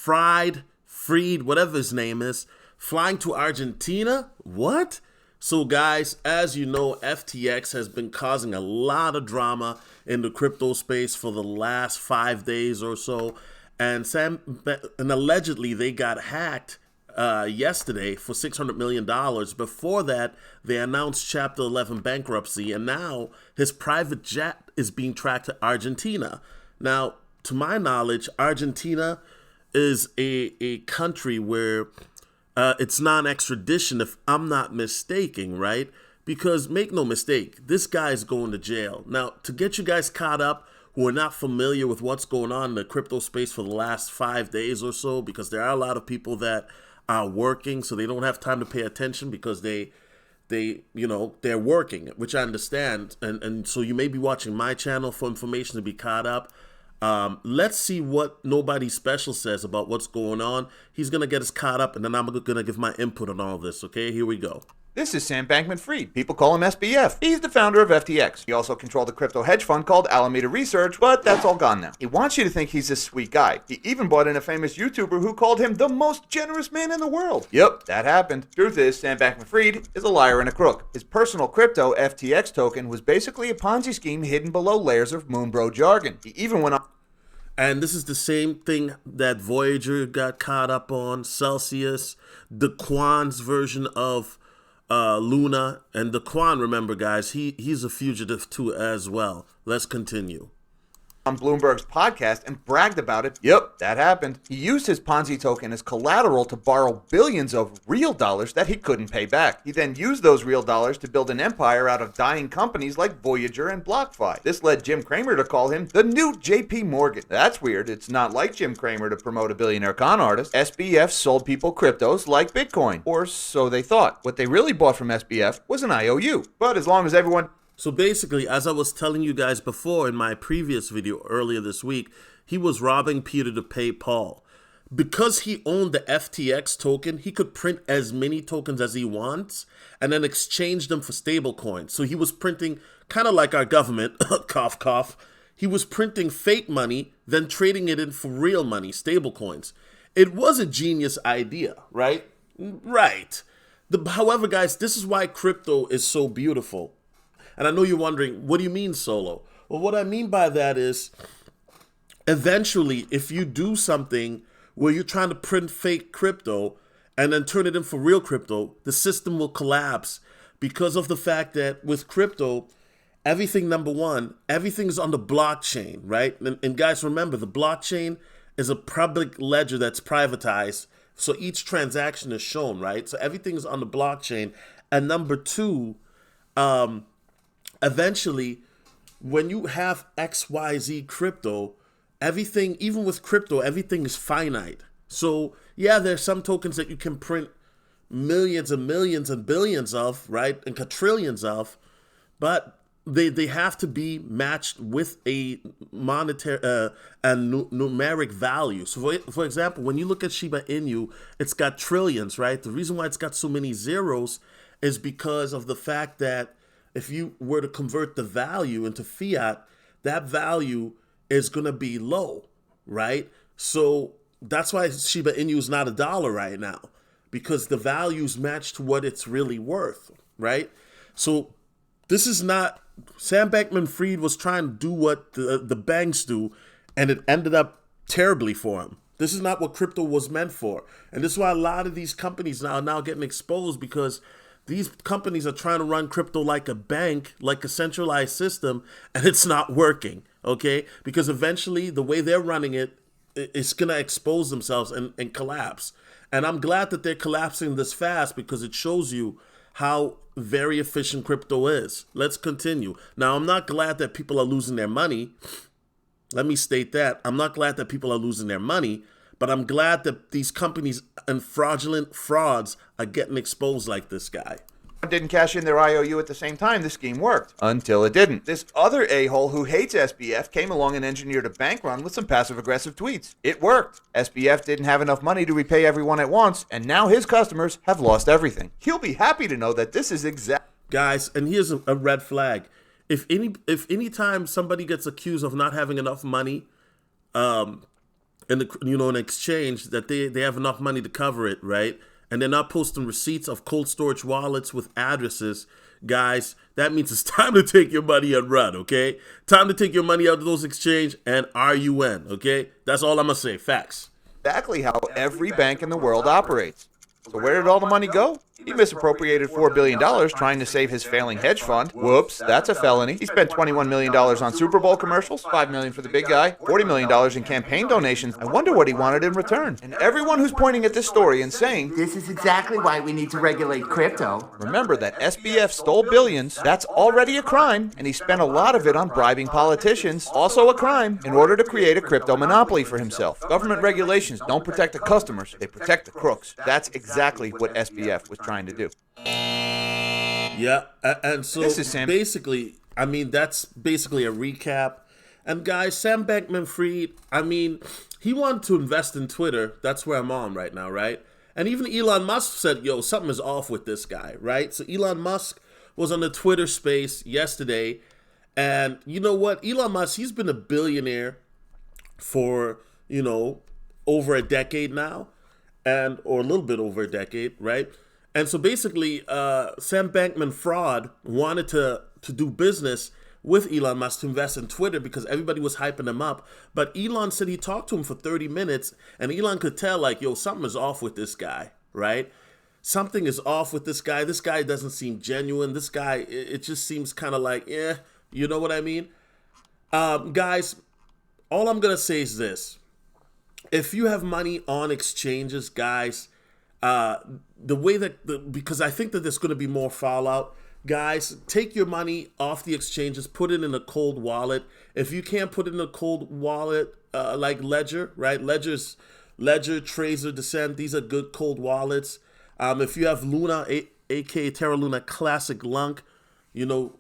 Fried, whatever his name is, flying to Argentina? What? So guys, as you know, FTX has been causing a lot of drama in the crypto space for the last 5 days or so. And allegedly they got hacked yesterday for $600 million. Before that, they announced Chapter 11 bankruptcy, and now his private jet is being tracked to Argentina. Now, to my knowledge, Argentina is a country where it's non-extradition, if I'm not mistaken, right? Because make no mistake, this guy's going to jail. Now, to get you guys caught up who are not familiar with what's going on in the crypto space for the last 5 days or so, because there are a lot of people that are working, so they don't have time to pay attention because they're working, which I understand. And so you may be watching my channel for information to be caught up. Let's see what Nobody Special says about what's going on. He's going to get us caught up, and then I'm going to give my input on all this, okay? Here we go. This is Sam Bankman-Fried. People call him SBF. He's the founder of FTX. He also controlled a crypto hedge fund called Alameda Research, but that's all gone now. He wants you to think he's this sweet guy. He even brought in a famous YouTuber who called him the most generous man in the world. Yep, that happened. Truth is, Sam Bankman-Fried is a liar and a crook. His personal crypto, FTX token, was basically a Ponzi scheme hidden below layers of Moonbro jargon. He even went on... And this is the same thing that Voyager got caught up on, Celsius, the Quan's version of Luna, and the Quan, remember guys, he's a fugitive too as well. Let's continue. On Bloomberg's podcast and bragged about it. Yep, that happened. He used his Ponzi token as collateral to borrow billions of real dollars that he couldn't pay back. He then used those real dollars to build an empire out of dying companies like Voyager and BlockFi. This led Jim Cramer to call him the new JP Morgan. That's weird. It's not like Jim Cramer to promote a billionaire con artist. SBF sold people cryptos like Bitcoin, or so they thought. What they really bought from SBF was an IOU. But as long as everyone... So basically, as I was telling you guys before in my previous video earlier this week, he was robbing Peter to pay Paul. Because he owned the FTX token, he could print as many tokens as he wants and then exchange them for stable coins. So he was printing, kind of like our government, cough, cough. He was printing fake money, then trading it in for real money, stable coins. It was a genius idea, right? Right. However, guys, this is why crypto is so beautiful. And I know you're wondering, what do you mean, Solo? Well, what I mean by that is, eventually, if you do something where you're trying to print fake crypto and then turn it in for real crypto, the system will collapse because of the fact that with crypto, everything, number one, everything is on the blockchain, right? And guys, remember, the blockchain is a public ledger that's privatized, so each transaction is shown, right? So everything is on the blockchain. And number two, eventually, when you have XYZ crypto, everything, even with crypto, everything is finite. So yeah, there's some tokens that you can print millions and millions and billions of, right? And quadrillions of, but they have to be matched with a monetary, numeric value. So for example, when you look at Shiba Inu, it's got trillions, right? The reason why it's got so many zeros is because of the fact that if you were to convert the value into fiat, that value is going to be low, right? So that's why Shiba Inu is not $1 right now, because the values match to what it's really worth, right? So this is not, Sam Bankman-Fried was trying to do what the banks do, and it ended up terribly for him. This is not what crypto was meant for. And this is why a lot of these companies are now getting exposed, because these companies are trying to run crypto like a bank, like a centralized system, and it's not working, okay? Because eventually, the way they're running it, it's going to expose themselves and collapse. And I'm glad that they're collapsing this fast, because it shows you how very efficient crypto is. Let's continue. Now, I'm not glad that people are losing their money. Let me state that. I'm not glad that people are losing their money, but I'm glad that these companies and fraudulent frauds are getting exposed like this guy. Didn't cash in their IOU at the same time, the scheme worked. Until it didn't. This other a-hole who hates SBF came along and engineered a bank run with some passive-aggressive tweets. It worked. SBF didn't have enough money to repay everyone at once, and now his customers have lost everything. He'll be happy to know that this is exact... Guys, and here's a red flag. If any time somebody gets accused of not having enough money, in the in exchange that they have enough money to cover it, right? And they're not posting receipts of cold storage wallets with addresses, guys, that means it's time to take your money and run, okay? Time to take your money out of those exchange and RUN, okay? That's all I'm gonna say. Facts. Exactly how every bank in the world operates. So where did all the money go? He misappropriated $4 billion trying to save his failing hedge fund. Whoops, that's a felony. He spent $21 million on Super Bowl commercials, $5 million for the big guy, $40 million in campaign donations. I wonder what he wanted in return. And everyone who's pointing at this story and saying, this is exactly why we need to regulate crypto. Remember that SBF stole billions. That's already a crime. And he spent a lot of it on bribing politicians. Also a crime. In order to create a crypto monopoly for himself. Government regulations don't protect the customers. They protect the crooks. That's exactly what SBF was trying to do. Yeah, and so basically, I mean, that's basically a recap. And guys, Sam Bankman-Fried, I mean, he wanted to invest in Twitter. That's where I'm on right now, right? And even Elon Musk said, yo, something is off with this guy, right? So Elon Musk was on the Twitter space yesterday. And you know what? Elon Musk, he's been a billionaire for, over a decade now. Or a little bit over a decade, right? And so basically, Sam Bankman-Fried wanted to do business with Elon Musk to invest in Twitter because everybody was hyping him up. But Elon said he talked to him for 30 minutes, and Elon could tell, like, yo, something is off with this guy, right? Something is off with this guy. This guy doesn't seem genuine. This guy, it just seems kind of like, you know what I mean? Guys, all I'm going to say is this. If you have money on exchanges, guys, the way that, because I think that there's going to be more fallout, guys, take your money off the exchanges, put it in a cold wallet. If you can't put it in a cold wallet, like Ledger, right? Ledger, Tracer, Descent, these are good cold wallets. If you have Luna, aka Terra Luna Classic Lunk, you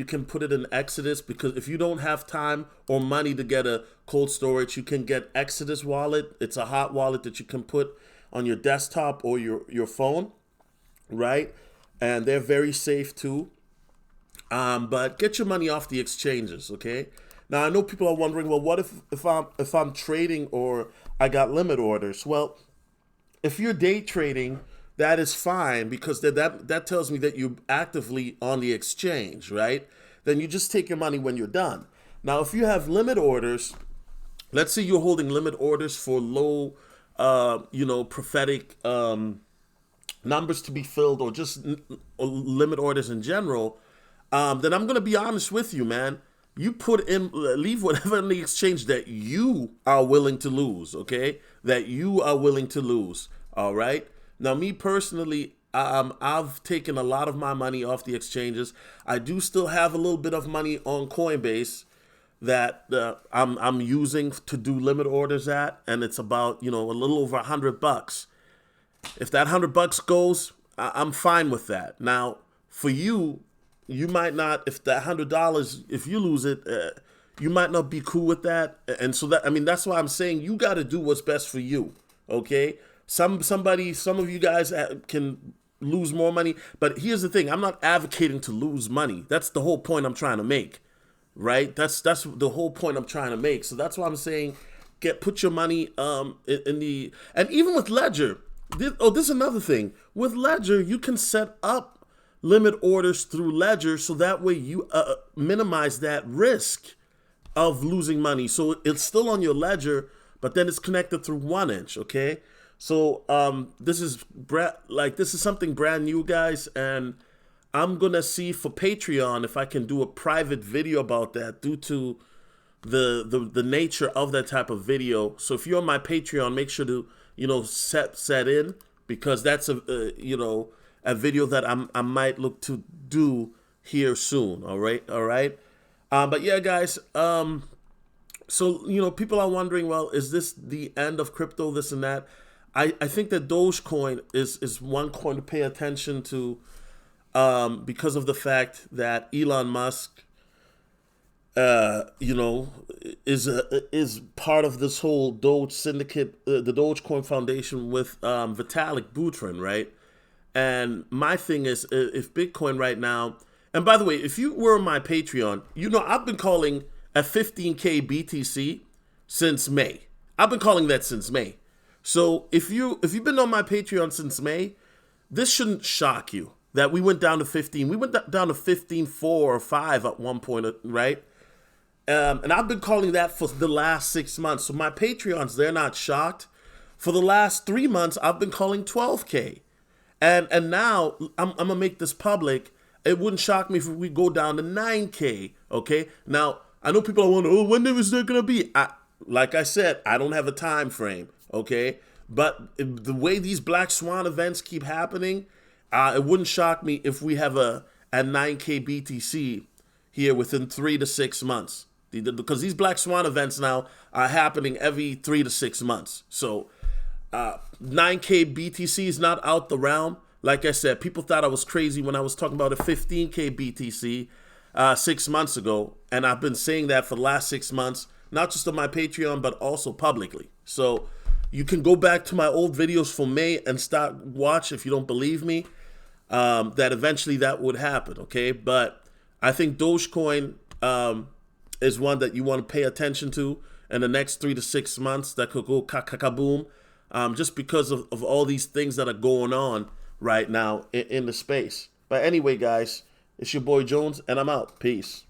can put it in Exodus, because if you don't have time or money to get a cold storage, you can get Exodus wallet. It's a hot wallet that you can put on your desktop or your phone, right? And they're very safe too. But get your money off the exchanges, okay? Now I know people are wondering, well, what if I'm trading or I got limit orders? Well, if you're day trading, that is fine, because that tells me that you're actively on the exchange, right? Then you just take your money when you're done. Now, if you have limit orders, let's say you're holding limit orders for low, prophetic numbers to be filled, or just limit orders in general, then I'm going to be honest with you, man. You leave whatever in the exchange that you are willing to lose, okay? That you are willing to lose, all right? Now, me personally, I've taken a lot of my money off the exchanges. I do still have a little bit of money on Coinbase that I'm using to do limit orders at, and it's about a little over $100. If that $100 goes, I'm fine with that. Now, for you, you might not. If that $100, if you lose it, you might not be cool with that. And so that's why I'm saying you got to do what's best for you. Okay. Some of you guys can lose more money, but here's the thing: I'm not advocating to lose money. That's the whole point I'm trying to make, right? That's the whole point I'm trying to make. So that's why I'm saying, put your money in the, and even with Ledger. This is another thing. With Ledger, you can set up limit orders through Ledger, so that way you minimize that risk of losing money. So it's still on your Ledger, but then it's connected through 1inch. Okay. So this is something brand new, guys, and I'm gonna see for Patreon if I can do a private video about that, due to the nature of that type of video. So if you're on my Patreon, make sure to set in, because that's a video that I might look to do here soon. All right. But yeah, guys. So people are wondering, well, is this the end of crypto? This and that. I think that Dogecoin is one coin to pay attention to, because of the fact that Elon Musk, is part of this whole Doge syndicate, the Dogecoin Foundation with Vitalik Buterin, right? And my thing is, if Bitcoin right now, and by the way, if you were on my Patreon, I've been calling at 15K BTC since May. I've been calling that since May. So if you've been on my Patreon since May, this shouldn't shock you that we went down to 15. We went down to 15.4 or 5 at one point, right? And I've been calling that for the last 6 months. So my Patreons, they're not shocked. For the last 3 months, I've been calling 12K. And now I'm going to make this public. It wouldn't shock me if we go down to 9K, okay? Now, I know people are wondering, when is that going to be? Like I said, I don't have a time frame, okay? But the way these Black Swan events keep happening, it wouldn't shock me if we have a 9K BTC here within 3 to 6 months. Because these Black Swan events now are happening every 3 to 6 months. So 9K BTC is not out the realm. Like I said, people thought I was crazy when I was talking about a 15K BTC 6 months ago. And I've been saying that for the last 6 months, not just on my Patreon, but also publicly. So you can go back to my old videos from May and watch if you don't believe me, that eventually that would happen, okay? But I think Dogecoin is one that you want to pay attention to in the next 3 to 6 months. That could go boom, just because of all these things that are going on right now in the space. But anyway, guys, it's your boy Jones, and I'm out. Peace.